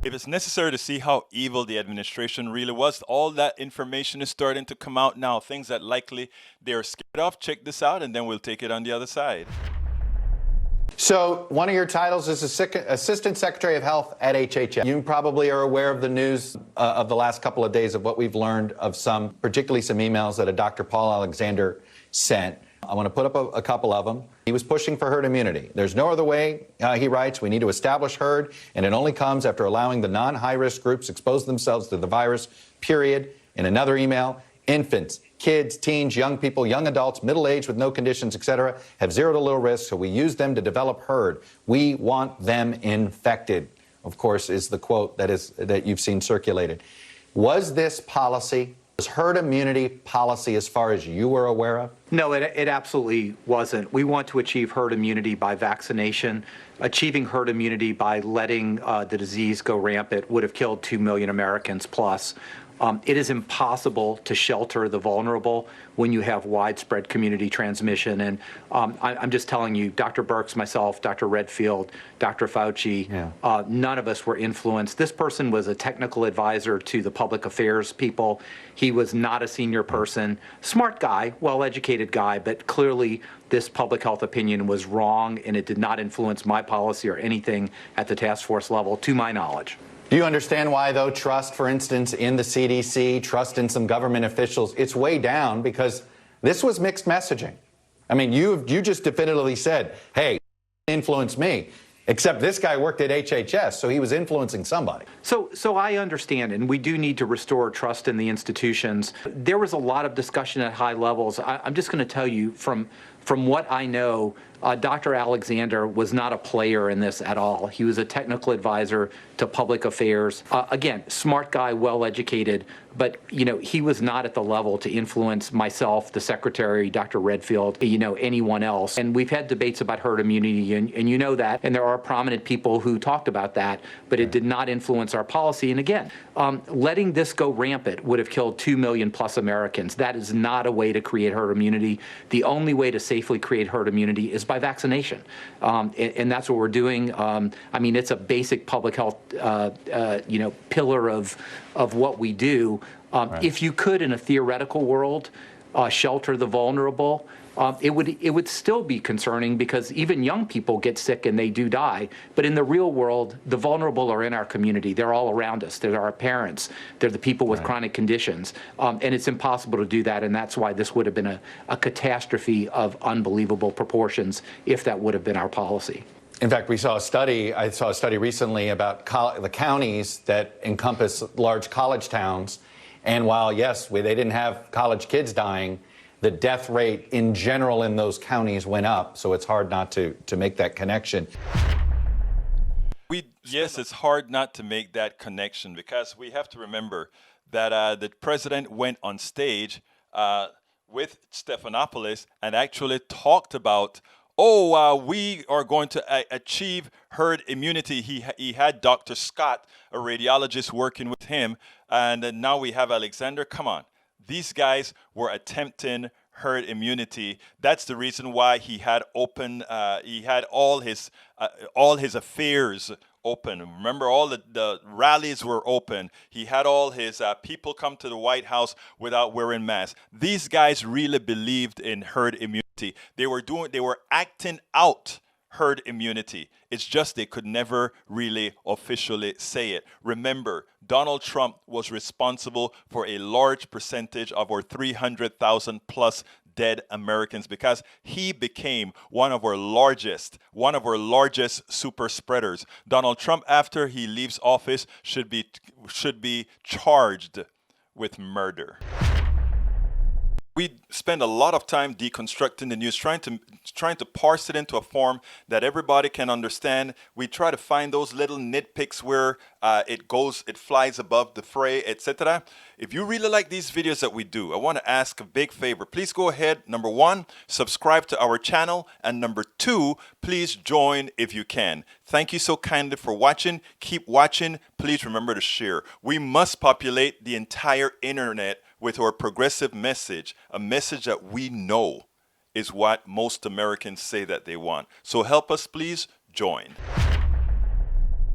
If it's necessary to see how evil the administration really was, all that information is starting to come out now. Things that likely they're scared of. Check this out, and then we'll take it on the other side. So one of your titles is Assistant Secretary of Health at HHS. You probably are aware of the news of the last couple of days of what we've learned of particularly some emails that a Dr. Paul Alexander sent. I want to put up a couple of them. He was pushing for herd immunity. There's no other way, he writes, we need to establish herd, and it only comes after allowing the non-high-risk groups expose themselves to the virus, period. In another email, infants, kids, teens, young people, young adults, middle-aged with no conditions, etc., have zero to low risk, so we use them to develop herd. We want them infected, of course, is the quote that you've seen circulated. Was this policy, was herd immunity policy as far as you were aware of? No, it absolutely wasn't. We want to achieve herd immunity by vaccination. Achieving herd immunity by letting the disease go rampant would have killed 2 million Americans plus. It is impossible to shelter the vulnerable when you have widespread community transmission. And I'm just telling you, Dr. Birx, myself, Dr. Redfield, Dr. Fauci, none of us were influenced. This person was a technical advisor to the public affairs people. He was not a senior person. Smart guy, well-educated guy, but clearly this public health opinion was wrong, and it did not influence my policy or anything at the task force level, to my knowledge. Do you understand why, though, trust, for instance, in the CDC, trust in some government officials, it's way down because this was mixed messaging. I mean, you just definitively said, hey, influence me, except this guy worked at HHS, so he was influencing somebody. So I understand, and we do need to restore trust in the institutions. There was a lot of discussion at high levels. I'm just going to tell you from what I know, Dr. Alexander was not a player in this at all. He was a technical advisor to public affairs. Again, smart guy, well-educated, but, he was not at the level to influence myself, the secretary, Dr. Redfield, anyone else. And we've had debates about herd immunity, and you know that, and there are prominent people who talked about that, but it did not influence our policy. And again, letting this go rampant would have killed 2 million plus Americans. That is not a way to create herd immunity. The only way to safely create herd immunity is by vaccination. And that's what we're doing. I mean, it's a basic public health, pillar of what we do. Right. If you could, in a theoretical world, shelter the vulnerable, it would still be concerning because even young people get sick and they do die. But in the real world, the vulnerable are in our community. They're all around us. They're our parents. They're the people with chronic conditions. And it's impossible to do that. And that's why this would have been a catastrophe of unbelievable proportions if that would have been our policy. In fact, I saw a study recently about the counties that encompass large college towns. And while, yes, they didn't have college kids dying, the death rate in general in those counties went up. So it's hard not to make that connection. Yes, it's hard not to make that connection because we have to remember that the president went on stage with Stephanopoulos and actually talked about, we are going to achieve herd immunity. He had Dr. Scott, a radiologist, working with him, and now we have Alexander. Come on. These guys were attempting herd immunity. That's the reason why he had all his affairs open. Remember, all the rallies were open. He had all his people come to the White House without wearing masks. These guys really believed in herd immunity. They were acting out herd immunity. It's just they could never really officially say it. Remember, Donald Trump was responsible for a large percentage of our 300,000 plus dead Americans because he became one of our largest super spreaders. Donald Trump, after he leaves office, should be charged with murder. We spend a lot of time deconstructing the news, trying to parse it into a form that everybody can understand. We try to find those little nitpicks where it flies above the fray, etc. If you really like these videos that we do, I want to ask a big favor. Please go ahead, number one, subscribe to our channel, and number two, please join if you can. Thank you so kindly for watching. Keep watching. Please remember to share. We must populate the entire internet with our progressive message, a message that we know is what most Americans say that they want. So help us, please join.